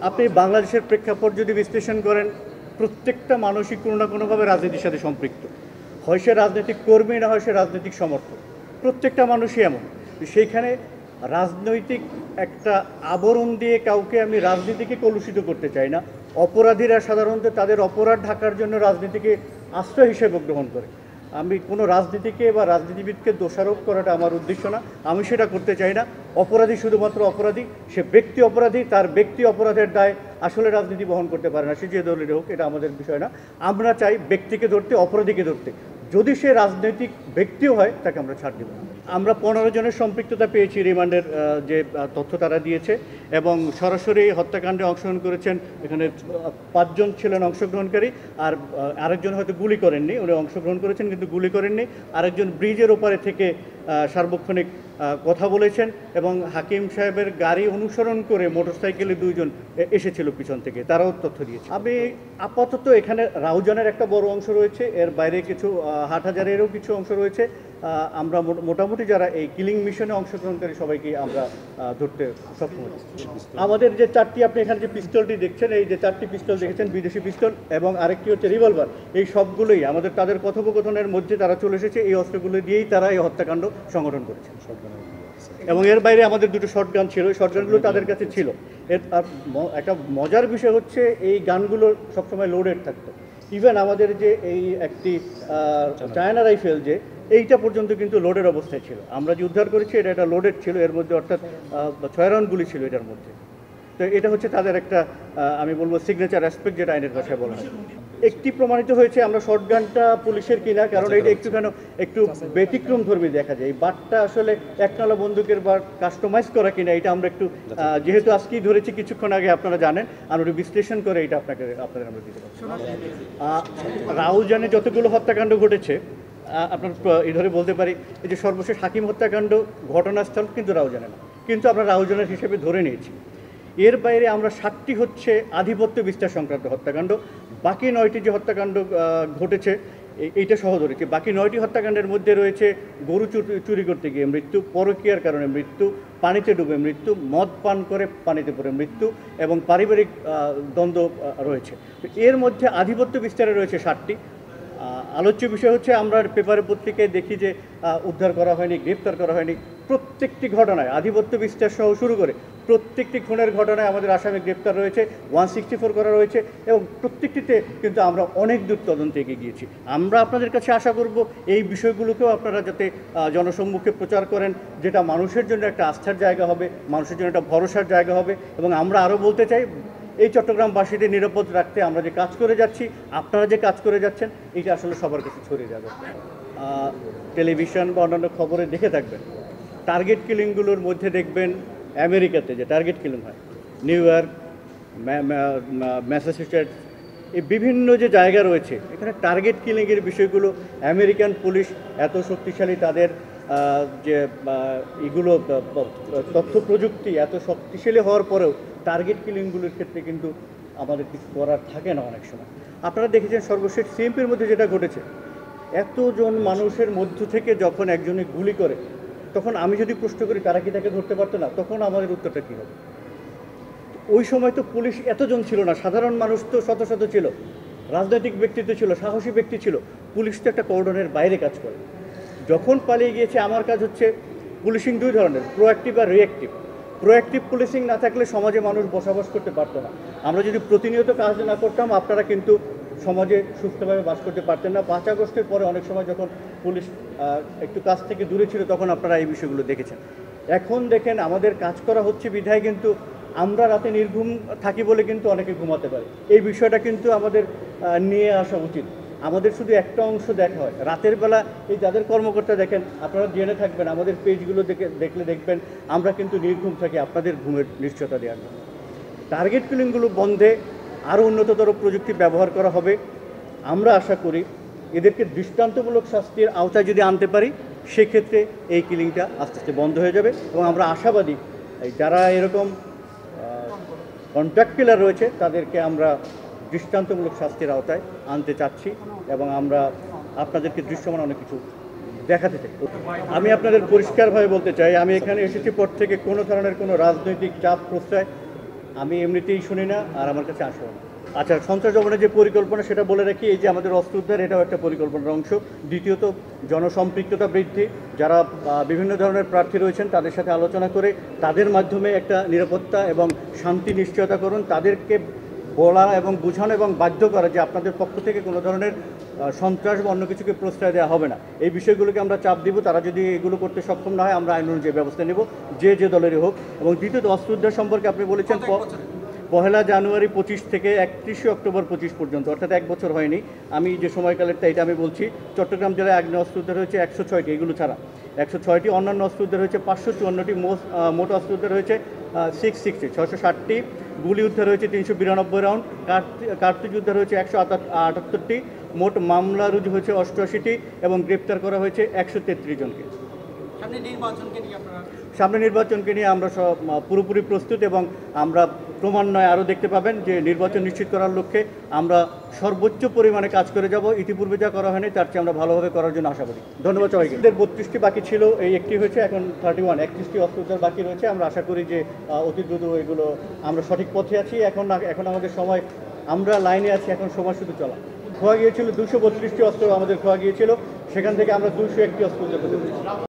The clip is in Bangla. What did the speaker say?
আপনি বাংলাদেশের প্রেক্ষাপট যদি বিশ্লেষণ করেন, প্রত্যেকটা মানুষই কোনো না কোনোভাবে রাজনীতির সাথে সম্পৃক্ত। হয় সে রাজনৈতিক কর্মী, না হয় সে রাজনৈতিক সমর্থক। প্রত্যেকটা মানুষই এমন। সেইখানে রাজনৈতিক একটা আবরণ দিয়ে কাউকে আমি রাজনীতিকে কলুষিত করতে চাই না। অপরাধীরা সাধারণত তাদের অপরাধ ঢাকার জন্য রাজনীতিকে আশ্রয় হিসেবে গ্রহণ করে। আমি কোনো রাজনীতিকে বা রাজনীতিবিদকে দোষারোপ করাটা আমার উদ্দেশ্য না, আমি সেটা করতে চাই না। অপরাধী শুধুমাত্র অপরাধী, সে ব্যক্তি অপরাধী, তার ব্যক্তি অপরাধের দায় আসলে রাজনীতি বহন করতে পারে না, সে যে দলের হোক, এটা আমাদের বিষয় না। আমরা চাই ব্যক্তিকে ধরতে, অপরাধীকে ধরতে। যদি সে রাজনৈতিক ব্যক্তিও হয়, তাকে আমরা ছাড় দেব না। আমরা 15 জনের সম্পৃক্ততা পেয়েছি রিমান্ডের যে তথ্য তারা দিয়েছে, এবং সরাসরি হত্যাকাণ্ডে অংশগ্রহণ করেছেন এখানে 5 জন ছিলেন অংশগ্রহণকারী, আর আরেকজন হয়তো গুলি করেননি, উনি অংশগ্রহণ করেছেন কিন্তু গুলি করেননি। আরেকজন ব্রিজের ওপারে থেকে সার্বক্ষণিক কথা বলেছেন, এবং হাকিম সাহেবের গাড়ি অনুসরণ করে মোটরসাইকেলে 2 জন এসেছিল পিছন থেকে, তারাও তথ্য দিয়েছে। আমি আপাতত এখানে রাউজানের একটা বড় অংশ রয়েছে, এর বাইরে কিছু হাটহাজারেরও কিছু অংশ রয়েছে। আমরা মোটামুটি যারা এই কিলিং মিশনে অংশগ্রহণকারী সবাইকে আমরা ধরতে সক্ষম হয়েছি। আমাদের যে 4টি, আপনি এখানে যে পিস্তলটি দেখছেন, এই যে 4টি পিস্তল দেখেছেন, বিদেশি পিস্তল, এবং আরেকটি হচ্ছে রিভলভার, এই সবগুলোই আমাদের তাদের কথোপকথনের মধ্যে তারা চলে এসেছে। এই অস্ত্রগুলো দিয়েই তারা এই হত্যাকাণ্ড সংগঠন করেছে। এবং এর বাইরে আমাদের 2টো শর্টগান ছিল, এই শর্টগানগুলো তাদের কাছে ছিল। এর একটা মজার বিষয় হচ্ছে এই গানগুলো সবসময় লোডেড থাকতো। ইভেন আমাদের যে এই একটি চায়না রাইফেল, যে এইটা পর্যন্ত কিন্তু লোডের অবস্থায় ছিল। আমরা যে উদ্ধার করেছি এটা লোডেড ছিল, এর মধ্যে অর্থাৎ 6 রাউন্ড গুলি ছিল এটার মধ্যে। তো এটা হচ্ছে তাদের একটা আমি বলবো সিগনেচার অ্যাসপেক্ট, যেটা আইনের ভাষায় বলা হয়। একটি প্রমাণিত হয়েছে আমরা শর্টগানটা পুলিশের কিনা, কারণ এটা একটু ব্যতিক্রম ধর্মী দেখা যায়। এই বাটটা আসলে একনালা বন্দুকের বাট কাস্টমাইজ করা কিনা, এটা আমরা একটু যেহেতু আজকেই ধরেছি কিছুক্ষণ আগে, আপনারা জানেন, আমরা একটু বিশ্লেষণ করে এটা আপনাদের আমরা দিতে পারছি। রাউজানে যতগুলো হত্যাকাণ্ড ঘটেছে, আপনার এই ধরে বলতে পারি, এই যে সর্বশেষ হাকিম হত্যাকাণ্ড ঘটনাস্থল কিন্তু রাউজানে না, কিন্তু আমরা রাউজানের হিসেবে ধরে নিয়েছি। এর বাইরে আমরা 7টি হচ্ছে আধিপত্য বিস্তার সংক্রান্ত হত্যাকাণ্ড, বাকি 9টি যে হত্যাকাণ্ড ঘটেছে এইটা সহ ধরেছি। বাকি 9টি হত্যাকাণ্ডের মধ্যে রয়েছে গরু চুরি করতে গিয়ে মৃত্যু, পরকীয়ার কারণে মৃত্যু, পানিতে ডুবে মৃত্যু, মদ পান করে পানিতে পড়ে মৃত্যু, এবং পারিবারিক দ্বন্দ্ব রয়েছে। তো এর মধ্যে আধিপত্য বিস্তারে রয়েছে 7টি। আলোচ্য বিষয় হচ্ছে আমরা পেপারে পত্রিকায় দেখি যে উদ্ধার করা হয়নি, গ্রেপ্তার করা হয়নি। প্রত্যেকটি ঘটনায় আধিপত্য বিস্তার সহ শুরু করে প্রত্যেকটি খুনের ঘটনায় আমাদের আসামি গ্রেপ্তার রয়েছে, 164 করা রয়েছে, এবং প্রত্যেকটিতে কিন্তু আমরা অনেক দূর তদন্তে এগিয়ে গিয়েছি। আমরা আপনাদের কাছে আশা করব এই বিষয়গুলোকেও আপনারা যাতে জনসম্মুখে প্রচার করেন, যেটা মানুষের জন্য একটা আস্থার জায়গা হবে, মানুষের জন্য একটা ভরসার জায়গা হবে। এবং আমরা আরও বলতে চাই, এই চট্টগ্রামবাসীদের নিরাপদ রাখতে আমরা যে কাজ করে যাচ্ছি, আপনারা যে কাজ করে যাচ্ছেন, এটা আসলে সবার কাছে ছড়িয়ে যাবে। টেলিভিশন বা অন্যান্য খবরে দেখে থাকবেন, টার্গেট কিলিংগুলোর মধ্যে দেখবেন আমেরিকাতে যে টার্গেট কিলিং হয়, নিউ ইয়র্ক, ম্যাসাচুসেটস, এই বিভিন্ন যে জায়গা রয়েছে, এখানে টার্গেট কিলিংয়ের বিষয়গুলো আমেরিকান পুলিশ এত শক্তিশালী, তাদের যে এগুলো তথ্য প্রযুক্তি এত শক্তিশালী হওয়ার পরেও টার্গেট কিলিংগুলোর ক্ষেত্রে কিন্তু আমাদের কিছু করার থাকে না অনেক সময়। আপনারা দেখেছেন সর্বশেষ সিএমপির মধ্যে যেটা ঘটেছে, এতজন মানুষের মধ্য থেকে যখন একজনে গুলি করে, তখন আমি যদি প্রশ্ন করি তারা কি তাকে ধরতে পারতো না, তখন আমাদের উত্তরটা কী হবে? ওই সময় তো পুলিশ এতজন ছিল না, সাধারণ মানুষ তো শত শত ছিল, রাজনৈতিক ব্যক্তিত্ব ছিল, সাহসী ব্যক্তি ছিল। পুলিশ তো একটা কর্ডনের বাইরে কাজ করে। যখন পালিয়ে গিয়েছে, আমার কাজ হচ্ছে পুলিশিং 2 ধরনের, প্রোঅ্যাক্টিভ আর রিঅ্যাক্টিভ। প্রোঅ্যাক্টিভ পুলিশিং না থাকলে সমাজে মানুষ বসবাস করতে পারতো না। আমরা যদি প্রতিনিয়ত কাজ না করতাম, আপনারা কিন্তু সমাজে সুস্থভাবে বাস করতে পারতেন না। 5 আগস্টের পরে অনেক সময় যখন পুলিশ একটু কাজ থেকে দূরে ছিল, তখন আপনারা এই বিষয়গুলো দেখেছেন। এখন দেখেন আমাদের কাজ করা হচ্ছে বিধায় কিন্তু আমরা রাতে নির্ঘুম থাকি বলে কিন্তু অনেকে ঘুমাতে পারে। এই বিষয়টা কিন্তু আমাদের নিয়ে আসা উচিত। আমাদের শুধু একটা অংশ দেখা হয় রাতের বেলা। এই যাদের কর্মকর্তা দেখেন, আপনারা জেনে থাকবেন, আমাদের পেজগুলো দেখলে দেখবেন আমরা কিন্তু নির্ঘুম থাকি আপনাদের ঘুমের নিশ্চয়তা দেওয়ার জন্য। টার্গেট কিলিংগুলো বন্ধে আরও উন্নততর প্রযুক্তি ব্যবহার করা হবে। আমরা আশা করি এদেরকে দৃষ্টান্তমূলক শাস্তির আওতায় যদি আনতে পারি, সেক্ষেত্রে এই কিলিংটা আস্তে আস্তে বন্ধ হয়ে যাবে। এবং আমরা আশাবাদী যারা এরকম কন্ট্রাক্ট কিলার রয়েছে, তাদেরকে আমরা দৃষ্টান্তমূলক শাস্তির আওতায় আনতে চাচ্ছি, এবং আমরা আপনাদেরকে দৃশ্যমান অনেক কিছু দেখাতে চাই। আমি আপনাদের পরিষ্কারভাবে বলতে চাই, আমি এখানে এসেছি পর থেকে কোনো ধরনের কোনো রাজনৈতিক চাপ প্রশ্রয় আমি এমনিতেই শুনি না, আর আমার কাছে আসেও না। আচ্ছা, সন্ত্রাস দমনের যে পরিকল্পনা সেটা বলে রাখি, এই যে আমাদের অস্ত্র উদ্ধার, এটাও একটা পরিকল্পনার অংশ। দ্বিতীয়ত, জনসম্পৃক্ততা বৃদ্ধি, যারা বিভিন্ন ধরনের প্রার্থী রয়েছেন তাদের সাথে আলোচনা করে তাদের মাধ্যমে একটা নিরাপত্তা এবং শান্তি নিশ্চয়তা করুন, তাদেরকে বলা এবং বোঝানো এবং বাধ্য করা যে আপনাদের পক্ষ থেকে কোনো ধরনের সন্ত্রাস বা অন্য কিছুকে প্রশ্রয় দেওয়া হবে না। এই বিষয়গুলোকে আমরা চাপ দিব, তারা যদি এগুলো করতে সক্ষম না হয় আমরা আইন অনুযায়ী ব্যবস্থা নেব, যে দলেরই হোক। এবং দ্বিতীয়ত, অস্ত্র উদ্ধার সম্পর্কে আপনি বলেছেন 1 জানুয়ারি 25 থেকে 31 অক্টোবর 25 পর্যন্ত, অর্থাৎ 1 বছর হয়নি। আমি যে সময়কালেরটা এটা আমি বলছি, চট্টগ্রাম জেলায় আগ্নেয় অস্ত্র উদ্ধার হয়েছে 106টি, এগুলো ছাড়া 106টি, অন্যান্য অস্ত্র উদ্ধার হয়েছে 554টি, মোট অস্ত্র উদ্ধার হয়েছে 660, গুলি উদ্ধার হয়েছে 392 রাউন্ড, কার্তুজ উদ্ধার হয়েছে 178টি, মোট মামলা রুজু হয়েছে 88টি এবং গ্রেপ্তার করা হয়েছে 133 জনকে। সামনে নির্বাচনকে নিয়ে আমরা সব পুরোপুরি প্রস্তুত এবং আমরা ক্রমান্বয়ে আরও দেখতে পাবেন যে নির্বাচন নিশ্চিত করার লক্ষ্যে আমরা সর্বোচ্চ পরিমাণে কাজ করে যাব। ইতিপূর্বে যা করা হয়নি তার চেয়ে আমরা ভালোভাবে করার জন্য আশাবাদী। ধন্যবাদ সবাইকে। 32টি বাকি ছিল, এই একটি হয়েছে, এখন 31টি অস্ত্র উদ্ধার বাকি রয়েছে। আমরা আশা করি যে অতি দ্রুত এগুলো আমরা সঠিক পথে আছি। এখন আমাদের সময়, আমরা লাইনে আছি, এখন সময় শুধু চলা। খোয়া গিয়েছিল 232টি অস্ত্র, আমাদের খোয়া গিয়েছিল, সেখান থেকে আমরা 201টি অস্ত্র উদ্ধার করতে পেরেছি।